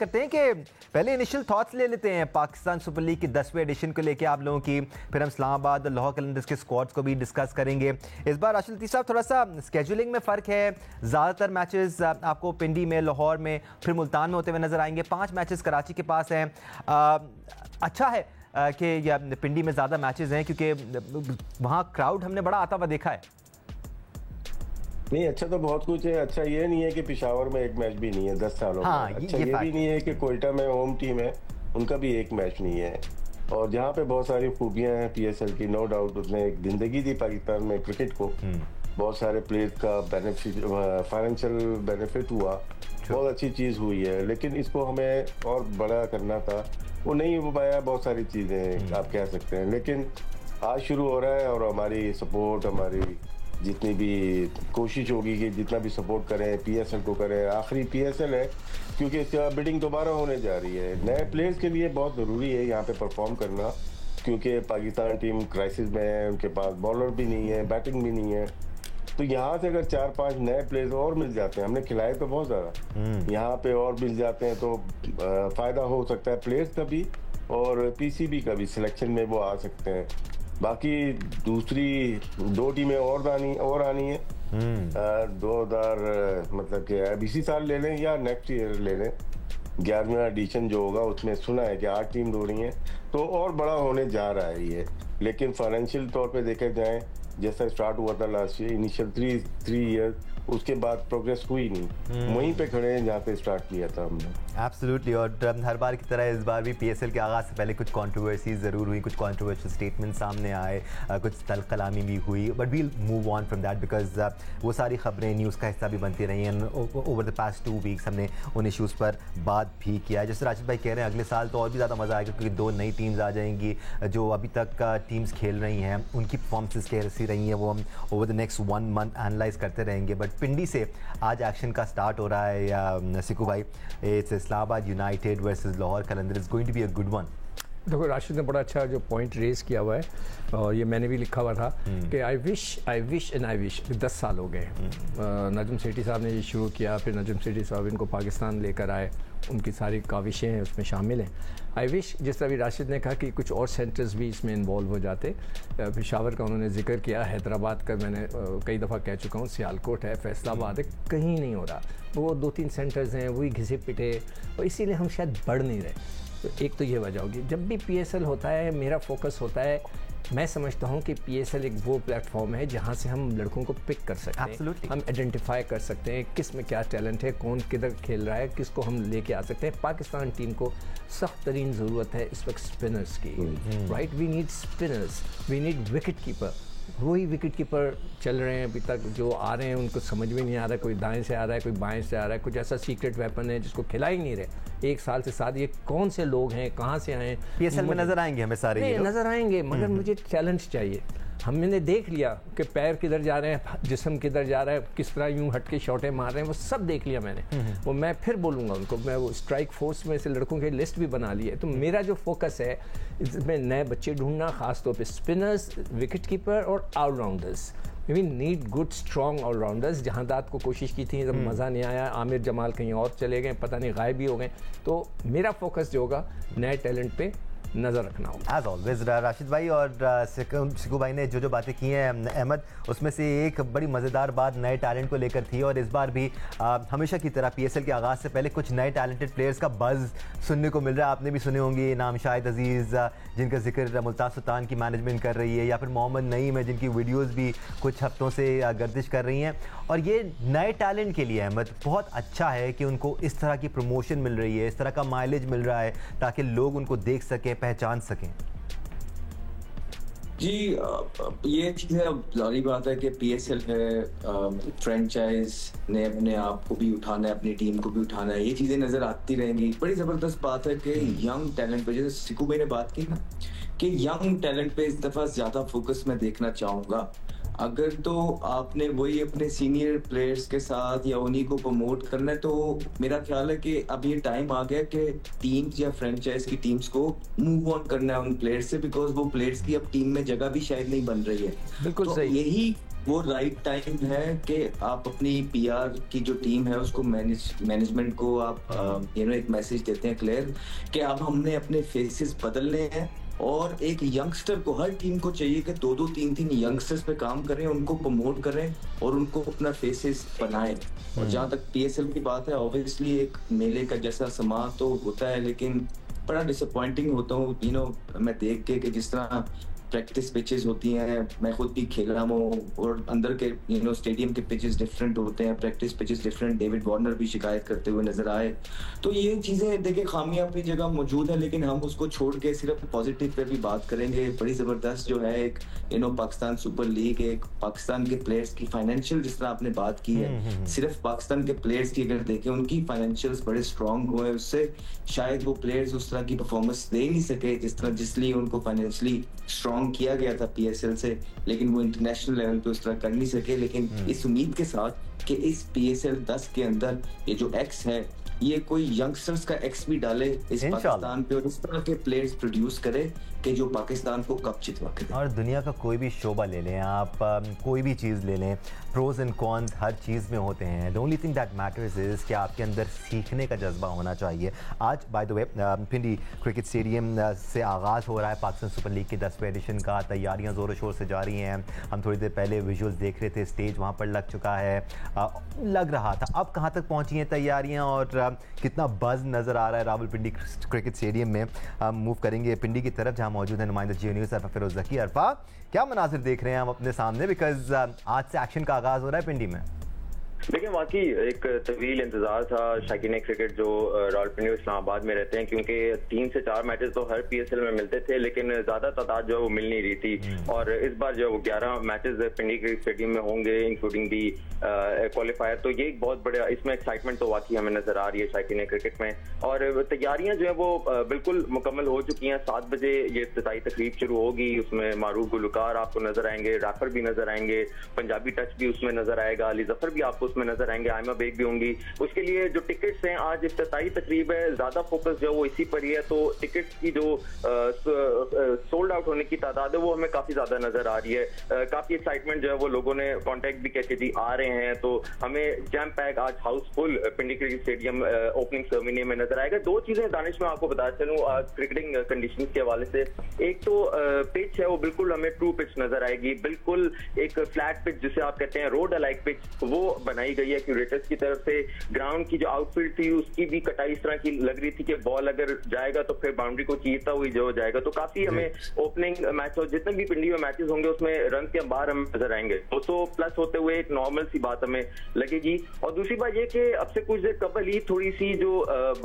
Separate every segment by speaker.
Speaker 1: करते हैं कि पहले इनिशियल थॉट्स ले लेते हैं पाकिस्तान सुपर लीग की 10वें एडिशन को लेके आप लोगों की, फिर हम इस्लामाबाद और लाहौर कलंदर्स के स्क्वाड्स को भी डिस्कस करेंगे। इस बार राशिद लतीफ़ साहब थोड़ा सा स्केजुलिंग में फ़र्क है, ज़्यादातर मैचेस आपको पिंडी में, लाहौर में, फिर मुल्तान में होते हुए नज़र आएंगे। 5 मैचेस कराची के पास हैं। अच्छा है कि पिंडी में ज़्यादा मैचेस हैं क्योंकि वहाँ क्राउड हमने बड़ा आता हुआ देखा है।
Speaker 2: नहीं, अच्छा तो बहुत कुछ है। अच्छा ये नहीं है कि पेशावर में एक मैच भी नहीं है 10 सालों में। अच्छा ये भी नहीं है कि कोयटा में होम टीम है, उनका भी एक मैच नहीं है। और जहाँ पे बहुत सारी खूबियाँ हैं पीएसएल की, नो डाउट उसने एक जिंदगी दी पाकिस्तान में क्रिकेट को। बहुत सारे प्लेयर्स का बेनिफिट, फाइनेंशियल बेनिफिट हुआ, बहुत अच्छी चीज़ हुई है। लेकिन इसको हमें और बड़ा करना था, वो नहीं हो पाया। बहुत सारी चीज़ें आप कह सकते हैं, लेकिन आज शुरू हो रहा है और हमारी सपोर्ट, हमारी जितनी भी कोशिश होगी कि जितना भी सपोर्ट करें पीएसएल को करें। आखिरी पीएसएल है क्योंकि इसके बाद बिडिंग दोबारा होने जा रही है। नए प्लेयर्स के लिए बहुत ज़रूरी है यहाँ पे परफॉर्म करना, क्योंकि पाकिस्तान टीम क्राइसिस में है, उनके पास बॉलर भी नहीं है, बैटिंग भी नहीं है। तो यहाँ से अगर 4-5 नए प्लेयर्स और मिल जाते हैं, हमने खिलाए तो बहुत ज़्यादा, यहाँ पे और मिल जाते हैं तो फ़ायदा हो सकता है प्लेयर्स का भी और पीसीबी का भी, सिलेक्शन में वो आ सकते हैं। बाकी दूसरी 2 टीमें और आनी है। 2000 मतलब कि अब इसी साल ले लें या नेक्स्ट ईयर ले लें। 11वां एडिशन जो होगा उसमें सुना है कि 8 टीम हो रही हैं, तो और बड़ा होने जा रहा है ये। लेकिन फाइनेंशियल तौर पे देखे जाए, जैसा स्टार्ट हुआ था लास्ट ईयर, इनिशियल 3 ईयर, उसके बाद प्रोग्रेस हुई नहीं। वहीं पे खड़े हैं जहाँ पे स्टार्ट किया था हमने।
Speaker 1: एब्सोल्युटली। और हर बार की तरह इस बार भी पीएसएल के आगाज़ से पहले कुछ कंट्रोवर्सीज ज़रूर हुई, कुछ कंट्रोवर्शियल स्टेटमेंट सामने आए, कुछ तल्ख कलामी भी हुई, but we'll move on from that because वो सारी खबरें न्यूज़ का हिस्सा भी बनती रही हैं। ओवर द पास्ट 2 वीक्स हमने उन इशूज़ पर बात भी किया है। जैसे राशिद भाई कह रहे हैं, अगले साल तो और भी ज़्यादा मज़ा आएगा क्योंकि 2 नई टीम्स आ जाएंगी। जो अभी तक टीम्स खेल रही हैं उनकी परफॉर्मेंसेस कैसी रही हैं वो हम over the next 1 month analyse करते रहेंगे। बट पिंडी से आज एक्शन का स्टार्ट हो रहा है या सिकू भाई, it's Islamabad United versus Lahore Qalandar, is going to be a good one.
Speaker 3: देखो, राशिद ने बड़ा अच्छा जो पॉइंट रेज किया हुआ है, और ये मैंने भी लिखा हुआ था कि आई विश 10 साल हो गए। नजम सेठी साहब ने ये शुरू किया, फिर नजम सेठी साहब इनको पाकिस्तान लेकर आए, उनकी सारी काविशें हैं उसमें शामिल हैं। आई विश, जिस तरह भी राशिद ने कहा कि कुछ और सेंटर्स भी इसमें इन्वॉल्व हो जाते। पेशावर का उन्होंने जिक्र किया, हैदराबाद का मैंने कई दफ़ा कह चुका हूँ, सियालकोट है, फैसलाबाद है, कहीं नहीं हो रहा। वो 2-3 सेंटर्स हैं, वही घिसे पिटे, और इसीलिए हम शायद बढ़ नहीं रहे। तो एक तो ये वजह होगी। जब भी पीएसएल होता है, मेरा फोकस होता है, मैं समझता हूँ कि पीएसएल एक वो प्लेटफॉर्म है जहाँ से हम लड़कों को पिक कर सकते हैं।
Speaker 1: Absolutely.
Speaker 3: हम आइडेंटिफाई कर सकते हैं किस में क्या टैलेंट है, कौन किधर खेल रहा है, किसको हम लेके आ सकते हैं। पाकिस्तान टीम को सख्त तरीन ज़रूरत है इस वक्त स्पिनर्स की, right. We need spinners, we need wicket keeper. वही विकेट कीपर चल रहे हैं अभी तक, जो आ रहे हैं उनको समझ में नहीं आ रहा है, कोई दाएं से आ रहा है, कोई बाएं से आ रहा है, कुछ ऐसा सीक्रेट वेपन है जिसको खिला ही नहीं रहे 1 साल से साथ। ये कौन से लोग हैं, कहाँ से आए?
Speaker 1: पीएसएल में नजर आएंगे हमें सारे, ये
Speaker 3: नजर आएंगे, मगर मुझे टैलेंट चाहिए। हमने देख लिया कि पैर किधर जा रहे हैं, जिस्म किधर जा रहा है, किस तरह यूं हट के शॉटें मार रहे हैं, वो सब देख लिया मैंने। वो मैं फिर बोलूँगा उनको, मैं वो स्ट्राइक फोर्स में से लड़कों की लिस्ट भी बना ली है। तो मेरा जो फोकस है इसमें नए बच्चे ढूंढना, खासतौर पे स्पिनर्स, विकेट कीपर और allrounders. We need good strong allrounders. जहांदात को कोशिश की थी, जब मज़ा नहीं आया, आमिर जमाल कहीं और चले गए, पता नहीं गायब भी हो गए। तो मेरा फोकस जो होगा नए टैलेंट पे नज़र रखना होगा।
Speaker 1: एज ऑलवेज राशिद भाई और सिकू भाई ने जो बातें की हैं अहमद, उसमें से एक बड़ी मज़ेदार बात नए टैलेंट को लेकर थी। और इस बार भी हमेशा की तरह पीएसएल के आगाज़ से पहले कुछ नए टैलेंटेड प्लेयर्स का बज़ सुनने को मिल रहा है। आपने भी सुने होंगे नाम, शाहिद अजीज़ जिनका जिक्र मुल्तान सुल्तान की मैनेजमेंट कर रही है, या फिर मोहम्मद नईम है जिनकी वीडियोज़ भी कुछ हफ्तों से गर्दिश कर रही हैं। और ये नए टैलेंट के लिए अहमद बहुत अच्छा है कि उनको इस तरह की प्रमोशन मिल रही है, इस तरह का माइलेज मिल रहा है, ताकि लोग उनको देख सकें, पहचान सकें।
Speaker 4: जी, ये चीज़ है। अब जारी बात है कि पीएसएल है, फ्रेंचाइज ने अपने आप को भी उठाना है, अपनी टीम को भी उठाना है, ये चीज़ें नज़र आती रहेंगी। बड़ी ज़बरदस्त बात है कि यंग टैलेंट पे, जैसे सिकू भाई ने बात की ना कि यंग टैलेंट पे इस दफ़ा ज़्यादा फोकस मैं देखना चाहूँगा। अगर तो आपने वही अपने सीनियर प्लेयर्स के साथ या उन्हीं को प्रमोट करना है, तो मेरा ख्याल है कि अब ये टाइम आ गया कि टीम्स या फ्रेंचाइज की टीम्स को मूव ऑन करना है उन प्लेयर्स से, बिकॉज वो प्लेयर्स की अब टीम में जगह भी शायद नहीं बन रही है।
Speaker 3: बिल्कुल
Speaker 4: तो
Speaker 3: सही।
Speaker 4: वो राइट टाइम है कि आप अपनी पीआर की जो टीम है उसको मैनेजमेंट को आप एक मैसेज देते हैं क्लियर कि अब हमने अपने फेसेस बदलने हैं, और एक यंगस्टर को, हर टीम को चाहिए कि 2-2 3-3 यंगस्टर्स पे काम करें, उनको प्रमोट करें और उनको अपना फेसेस बनाएं। और जहाँ तक पीएसएल की बात है, ऑब्वियसली एक मेले का जैसा समा तो होता है, लेकिन बड़ा डिसअपॉइंटिंग होता हूँ मैं देख के कि जिस तरह प्रैक्टिस पिचेस होती हैं, मैं खुद भी खेल रहा हूँ, और अंदर के स्टेडियम के पिचेस डिफरेंट होते हैं, practice pitches different. David Warner भी शिकायत करते हुए नजर आए। तो ये चीजें देखिए, खामियां अपनी जगह मौजूद है, लेकिन हम उसको छोड़ के सिर्फ पॉजिटिव पे भी बात करेंगे। बड़ी जबरदस्त जो है एक पाकिस्तान सुपर लीग, एक पाकिस्तान के प्लेयर्स की फाइनेंशियल, जिस तरह आपने बात की है, सिर्फ पाकिस्तान के प्लेयर्स की अगर देखें, उनकी फाइनेंशियल्स बड़े स्ट्रांग हुए, उससे शायद वो प्लेयर्स उस तरह की परफॉर्मेंस दे नहीं सके जिसलिए उनको फाइनेंशियली स्ट्रांग किया गया था पीएसएल से, लेकिन वो इंटरनेशनल लेवल पे उस तरह कर नहीं सके। लेकिन इस उम्मीद के साथ कि इस पीएसएल 10 के अंदर ये जो एक्स है, ये कोई यंगस्टर्स का एक्स भी डाले इस पाकिस्तान पे, और इस तरह के प्लेयर्स प्रोड्यूस करे कि जो पाकिस्तान को कप जितवा के।
Speaker 1: और दुनिया का कोई भी शोबा ले लें आप, कोई भी चीज़ ले लें, प्रोज एंड कॉन्स हर चीज़ में होते हैं। The only thing that matters is कि आपके अंदर सीखने का जज्बा होना चाहिए। आज by the way Pindi cricket stadium से आगाज़ हो रहा है पाकिस्तान सुपर लीग के 10वें एडिशन का। तैयारियां ज़ोरों शोर से जारी हैं। हम थोड़ी देर पहले विजुअल्स देख रहे थे, स्टेज वहाँ पर लग चुका है, लग रहा था। अब कहाँ तक पहुँची हैं तैयारियाँ और कितना बज़ नज़र आ रहा है रावलपिंडी क्रिकेट स्टेडियम में। हम मूव करेंगे पिंडी की तरफ, जहाँ मौजूद है नुमाइंदा जियो न्यूज़ अरफा फिरोज ज़की। अरफा, क्या मनाजिर देख रहे हैं हम अपने सामने, बिकॉज आज से एक्शन का आगाज़ हो रहा है पिंडी में।
Speaker 5: देखिए, वाकई एक तवील इंतजार था शाकीन क्रिकेट जो रावलपिंडी इस्लामाबाद में रहते हैं, क्योंकि 3 से 4 मैचेस तो हर पीएसएल में मिलते थे, लेकिन ज्यादा तादाद जो है वो मिल नहीं रही थी। और इस बार जो 11 मैचेस पिंडी क्रिकेट स्टेडियम में होंगे, इंक्लूडिंग दी क्वालिफायर, तो ये एक बहुत बड़ा, इसमें एक्साइटमेंट तो वाकई हमें नजर आ रही है शाकीन क्रिकेट में। और तैयारियां जो है वो बिल्कुल मुकम्मल हो चुकी हैं। 7 बजे ये इफ्तिताई तकरीब शुरू होगी, उसमें मारूफ गुलकार आपको नजर आएंगे, रैपर भी नजर आएंगे, पंजाबी टच भी उसमें नजर आएगा, अली जफर भी आपको उसमें नजर आएंगे, आयमा बेग भी होंगी। उसके लिए जो टिकट्स हैं, आज इफ्तिताई तकरीब है, ज्यादा फोकस जो है वो इसी पर ही है, तो टिकट्स की जो सोल्ड आउट होने की तादाद है वो हमें काफी ज्यादा नजर आ रही है। काफी एक्साइटमेंट जो है वो लोगों ने कॉन्टेक्ट भी किया कि जी आ रहे हैं, तो हमें जैम पैक आज हाउसफुल पिंडी क्रिकेट स्टेडियम ओपनिंग सेरेमनी में नजर आएगा। 2 चीजें दानिश में आपको बता चलूं क्रिकेटिंग कंडीशन के हवाले से। एक तो पिच है वो बिल्कुल हमें ट्रू पिच नजर आएगी, बिल्कुल एक फ्लैट पिच जिसे आप कहते हैं रोड अलाइक पिच, वो बनाई गई है क्यूरेटर्स की तरफ से। ग्राउंड की जो आउटफील्ड थी उसकी भी कटाई इस तरह की लग रही थी कि बॉल अगर जाएगा तो फिर बाउंड्री को चीरता हुई जो जाएगा। तो काफी हमें ओपनिंग मैच और जितने भी पिंडी में मैचेस होंगे उसमें रन के अंबार हमें नजर आएंगे। 200 प्लस होते हुए एक नॉर्मल सी बात हमें लगेगी। और दूसरी बात ये कि अब से कुछ देर कबल ही थोड़ी सी जो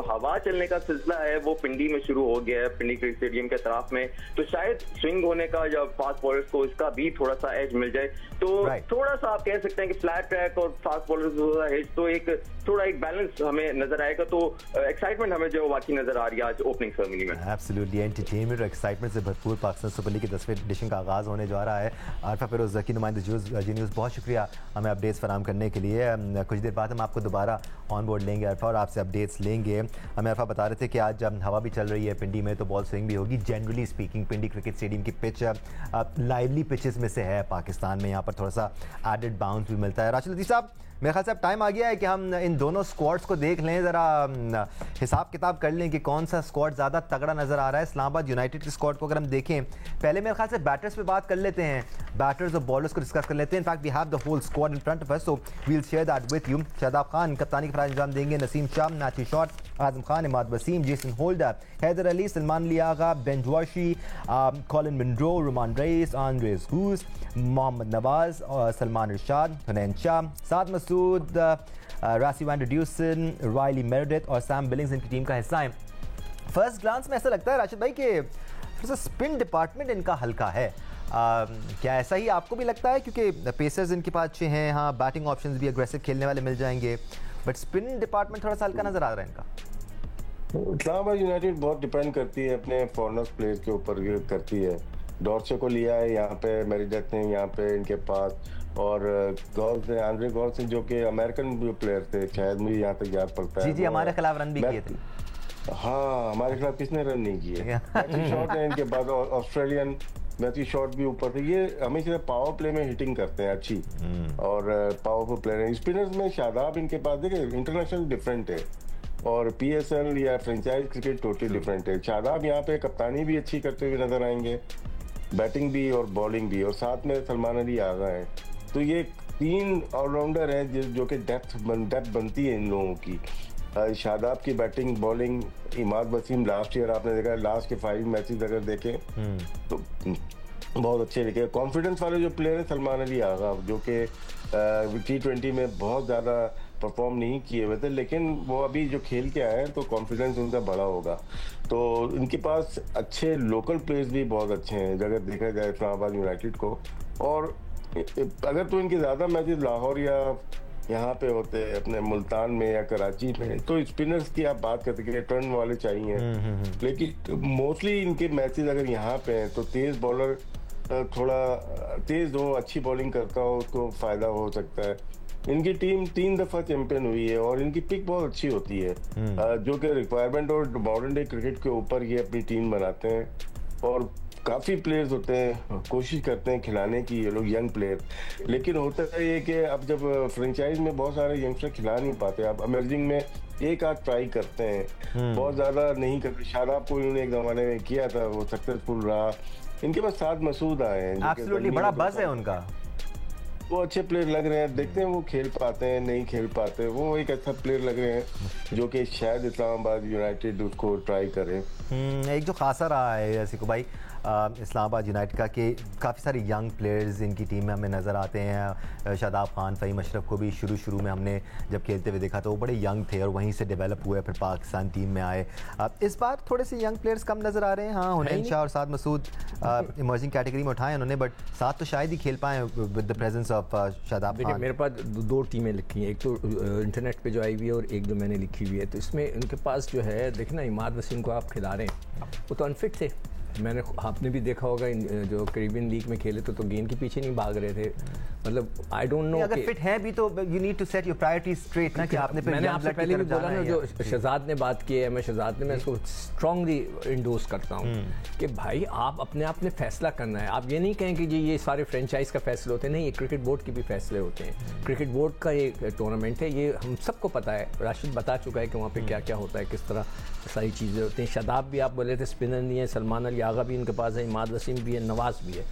Speaker 5: हवा चलने का सिलसिला है वो पिंडी में शुरू हो गया है, पिंडी क्रिकेट स्टेडियम के तरफ में। तो शायद स्विंग होने का या फास्ट बॉलर्स को इसका भी थोड़ा सा एज मिल जाए, तो थोड़ा सा आप कह सकते हैं कि फ्लैट ट्रैक और फास्ट बॉलर्स तो एक थोड़ा एक बैलेंस हमें नजर आएगा। तो एक्साइटमेंट हमें जो वाकई नजर आ रही है आज ओपनिंग सेरेमनी में।
Speaker 1: एब्सोल्युटली एंटरटेनमेंट और एक्साइटमेंट से भरपूर पाकिस्तान सुपर लीग के 10वें एडिशन का आगाज़ होने जा रहा है। अरफा फिरोज ज़की, नुमाइंदा जी न्यूज़, बहुत शुक्रिया हमें अपडेट्स फराहम करने के लिए। कुछ देर बाद हम आपको दोबारा ऑन बोर्ड लेंगे अरफा और आपसे अपडेट्स लेंगे। हमें अरफा बता रहे थे कि आज हवा भी चल रही है पिंडी में, तो बॉल स्विंग भी होगी। जनरली स्पीकिंग पिंडी क्रिकेट स्टेडियम की पिच लाइवली पिचेस में से है पाकिस्तान में, यहाँ पर थोड़ा सा एडेड बाउंस भी मिलता है। राशिद लतीफ़ साहब, मेरे ख्याल से अब टाइम आ गया है कि हम इन दोनों स्क्वाड्स को देख लें, ज़रा हिसाब किताब कर लें कि कौन सा स्क्वाड ज़्यादा तगड़ा नज़र आ रहा है। इस्लामाबाद यूनाइटेड के स्क्वाड को अगर हम देखें, पहले मेरे ख्याल से बैटर्स पे बात कर लेते हैं, बैटर्स और बॉलर्स को डिस्कस कर लेते हैं। In fact we have the whole squad in front of us, so we will share that with you. Shadab Khan कप्तानी का फराज अंजाम देंगे, Naseem Shah, Matthew Short, Azam Khan, Imad Wasim, Jason Holder, Haider Ali, Salman Liaqat, Ben जोशी, Colin Munro, Rumman Raees, Andries Gous, Mohammad Nawaz, Salman Irshad, Hunain Shah, Saad Masood, Rassie van Dussen, Riley Meredith और Sam Billings इनकी टीम का हिस्सा है। फर्स्ट ग्लांस में ऐसा लगता है राशिद भाई कि थोड़ा सा स्पिन डिपार्टमेंट इनका हल्का है। क्या ऐसा ही आपको भी लगता है? क्योंकि पेसर्स इनके पास अच्छे हैं, हाँ बैटिंग ऑप्शंस भी अग्रेसिव खेलने वाले मिल जाएंगे, बट स्पिन डिपार्टमेंट थोड़ा सा हल्का नजर आ रहा है इनका।
Speaker 2: इस्लामाबाद यूनाइटेड बहुत डिपेंड करती है अपने फॉरनर्स प्लेयर के ऊपर करती है। डॉर्से को लिया है यहाँ पे, मेरिडेथ ने यहाँ पे इनके पास, और गॉल्स ने, आंद्रे गॉल्स जो कि अमेरिकन प्लेयर थे, शायद मुझे यहाँ तक याद पड़ता है।
Speaker 1: जी हमारे खिलाफ रन भी किए थे।
Speaker 2: हाँ, हमारे खिलाफ किसने रन नहीं किए? शॉट है इनके बाद ऑस्ट्रेलियन मैथ्यू शॉट भी ऊपर थे। ये हमेशा पावर प्ले में हिटिंग करते हैं अच्छी और पावरफुल प्लेयर हैं। स्पिनर्स में शादाब इनके पास, देखिए इंटरनेशनल डिफरेंट है और PSL या फ्रेंचाइज क्रिकेट टोटली डिफरेंट है। शादाब यहाँ पे कप्तानी भी अच्छी करते हुए नजर आएंगे, बैटिंग भी और बॉलिंग भी, और साथ में सलमान अली आगा है। तो ये 3 ऑलराउंडर हैं जो कि डेप्थ बनती है इन लोगों की। शादाब की batting, bowling, Imad Wasim last year आपने देखा, लास्ट के 5 मैचेस अगर देखें तो बहुत अच्छे लिखे। कॉन्फिडेंस वाले जो प्लेयर है सलमान अली आगा, जो कि T20 में बहुत ज़्यादा परफॉर्म नहीं किए हुए थे, लेकिन वो अभी जो खेल के आए हैं तो कॉन्फिडेंस उनका बड़ा होगा। तो इनके पास अच्छे लोकल प्लेयर्स भी बहुत अच्छे हैं अगर देखा जाए इस्लामाबाद यूनाइटेड को। और अगर तो इनके ज़्यादा मैचेस लाहौर या यहाँ पे होते हैं अपने मुल्तान में या कराची में, तो स्पिनर्स की आप बात करते हैं टर्न वाले चाहिए, लेकिन मोस्टली इनके मैचेस अगर यहाँ पे हैं तो तेज बॉलर थोड़ा तेज हो, अच्छी बॉलिंग करता हो, उसको फायदा हो सकता है। इनकी टीम 3 दफा चैंपियन हुई है और इनकी पिक बहुत अच्छी होती है, जो कि रिक्वायरमेंट और मॉडर्न डे क्रिकेट के ऊपर ये अपनी टीम बनाते हैं। और काफ़ी प्लेयर्स होते हैं, कोशिश करते हैं खिलाने की ये लोग यंग प्लेयर, लेकिन होता है ये कि अब जब फ्रेंचाइज में बहुत सारे यंगस्टर खिला नहीं पाते, अब इमर्जिंग में एक आध ट्राई करते हैं, बहुत ज़्यादा नहीं करते। शादाब को इन्होंने एक ज़माने में किया था, वो सक्सेसफुल रहा। इनके पास 7 मसूद आए हैं,
Speaker 1: एब्सोल्युटली बड़ा बज़ है उनका।
Speaker 2: वो अच्छे प्लेयर लग रहे हैं, देखते हैं वो खेल पाते हैं नहीं खेल पाते। वो एक अच्छा प्लेयर लग रहे हैं जो कि शायद इस्लामाबाद यूनाइटेड उसको ट्राई करे।
Speaker 1: एक जो खासा रहा है जैसे को भाई इस्लामाबाद यूनाइटेड का कि काफ़ी सारे यंग प्लेयर्स इनकी टीम में हमें नज़र आते हैं। शादाब खान, फ़हीम अशरफ को भी शुरू में हमने जब खेलते हुए देखा तो वो बड़े यंग थे और वहीं से डेवलप हुए, फिर पाकिस्तान टीम में आए। इस बार थोड़े से यंग प्लेयर्स कम नज़र आ रहे हैं। हाँ, हुनैन शाह और साद मसूद इमर्जिंग कैटेगरी में उठाए उन्होंने, बट साथ तो शायद ही खेल पाए with the presence of Shadab Khan.
Speaker 3: मेरे पास 2 टीमें लिखी हैं, एक तो इंटरनेट पे जो आई हुई है और एक जो मैंने लिखी हुई है। तो इसमें उनके पास जो है देखना, इमाद वसीम को आप खिला रहे हैं, वो तो अनफिट थे। मैंने आपने भी देखा होगा जो कैरिबियन लीग में खेले तो गेंद के पीछे नहीं भाग रहे थे। मतलब आई डोंट नो,
Speaker 1: अगर फिट है भी तो you need to set your priorities straight ना, कि आपने
Speaker 3: मैंने आपसे पहले भी बोला ना, जो शहजाद ने बात की है, मैं शहजाद ने मैं इसको स्ट्रांगली इंडोर्स करता हूँ कि भाई आप अपने आप ने फैसला करना है। आप ये नहीं कहें कि ये सारे फ्रेंचाइज का फैसले होते हैं, नहीं, ये क्रिकेट बोर्ड के भी फैसले होते हैं। क्रिकेट बोर्ड का ये टूर्नामेंट है, ये हम सबको पता है, राशिद बता चुका है कि वहाँ पे क्या क्या होता है, किस तरह सारी चीज़ें होती हैं। शादाब भी आप बोले थे स्पिनर नहीं है, सलमान अली आगा भी इनके पास है, इमाद वसीम भी है, नवाज भी है,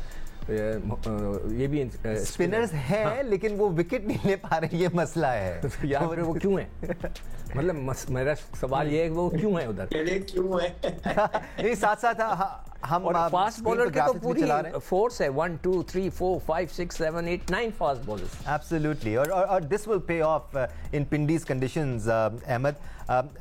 Speaker 3: ये भी
Speaker 1: स्पिनर्स हैं, लेकिन वो विकेट नहीं ले पा रहे, ये मसला है।
Speaker 3: यार वो क्यों है? मतलब मेरा सवाल ये है कि वो क्यों है उधर,
Speaker 4: क्यों है?
Speaker 1: साथ साथ हम
Speaker 3: फास्ट बॉलर के तो पूरी फोर्स है, 1 2 3 4 5 6 7 8 9 फास्ट बॉलर्स।
Speaker 1: एब्सोल्युटली, और this will pay off in Pindi's conditions. Ahmed,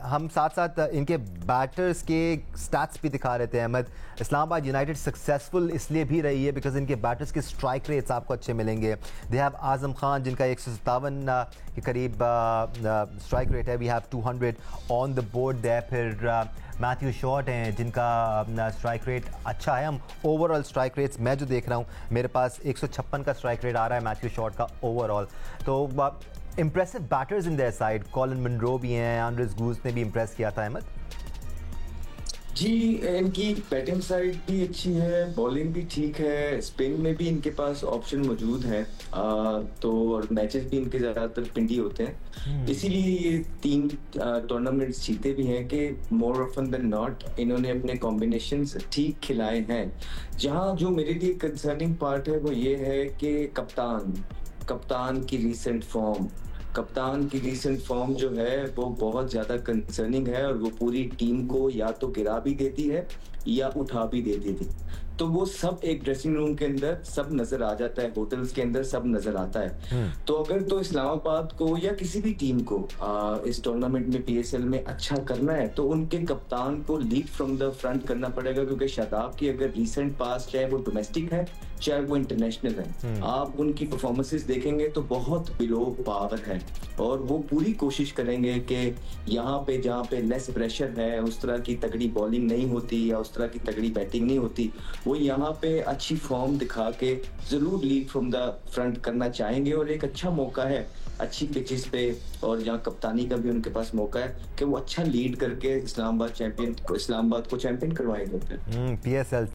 Speaker 1: हम साथ साथ इनके बैटर्स के स्टैट्स भी दिखा रहे थे अहमद। इस्लामाबाद यूनाइटेड सक्सेसफुल इसलिए भी रही है बिकॉज इनके बैटर्स के स्ट्राइक रेट्स आपको अच्छे मिलेंगे। दे हैव आजम खान जिनका 157 के करीब स्ट्राइक रेट है, we have 200 on the board there. फिर मैथ्यू शॉट हैं जिनका स्ट्राइक रेट अच्छा है। हम ओवरऑल स्ट्राइक रेट्स मैं जो देख रहा हूँ, मेरे पास 156 का स्ट्राइक रेट आ रहा है मैथ्यू शॉट का ओवरऑल। तो impressive batters in their side, Colin Munro भी हैं, आंड्रेस गूज ने भी इम्प्रेस किया था अहमद
Speaker 4: जी। इनकी बैटिंग साइड भी अच्छी है, बॉलिंग भी ठीक है, स्पिन में भी इनके पास ऑप्शन मौजूद है। तो और मैचेस भी इनके ज़्यादातर पिंडी होते हैं, इसीलिए ये 3 टूर्नामेंट्स जीते भी हैं कि मोर ऑफन देन नॉट इन्होंने अपने कॉम्बिनेशंस ठीक खिलाए हैं। जहाँ जो मेरे लिए कंसर्निंग पार्ट है वो ये है कि कप्तान की रीसेंट फॉर्म जो है वो बहुत ज़्यादा कंसर्निंग है, और वो पूरी टीम को या तो गिरा भी देती है या उठा भी देती थी। तो वो सब एक ड्रेसिंग रूम के अंदर सब नजर आ जाता है, होटल्स के अंदर सब नजर आता है। तो अगर तो इस्लामाबाद को या किसी भी टीम को इस टूर्नामेंट में PSL में अच्छा करना है तो उनके कप्तान को लीड फ्रॉम द फ्रंट करना पड़ेगा, क्योंकि शादाब की अगर रीसेंट पास चाहे वो डोमेस्टिक है चाहे वो इंटरनेशनल है, आप उनकी परफॉर्मेंसेस देखेंगे तो बहुत बिलो पावर है। और वो पूरी कोशिश करेंगे कि यहाँ पे जहाँ पे लेस प्रेशर है, उस तरह की तगड़ी बॉलिंग नहीं होती या उस तरह की तगड़ी बैटिंग नहीं होती, वो यहाँ पे अच्छी फॉर्म दिखा के जरूर लीड फ्रॉम द फ्रंट करना चाहेंगे। और एक अच्छा मौका है अच्छी पिचेस पे, और यहाँ कप्तानी का भी उनके पास मौका है कि वो अच्छा लीड करके इस्लामाबाद को चैंपियन करवाएंगे PSL।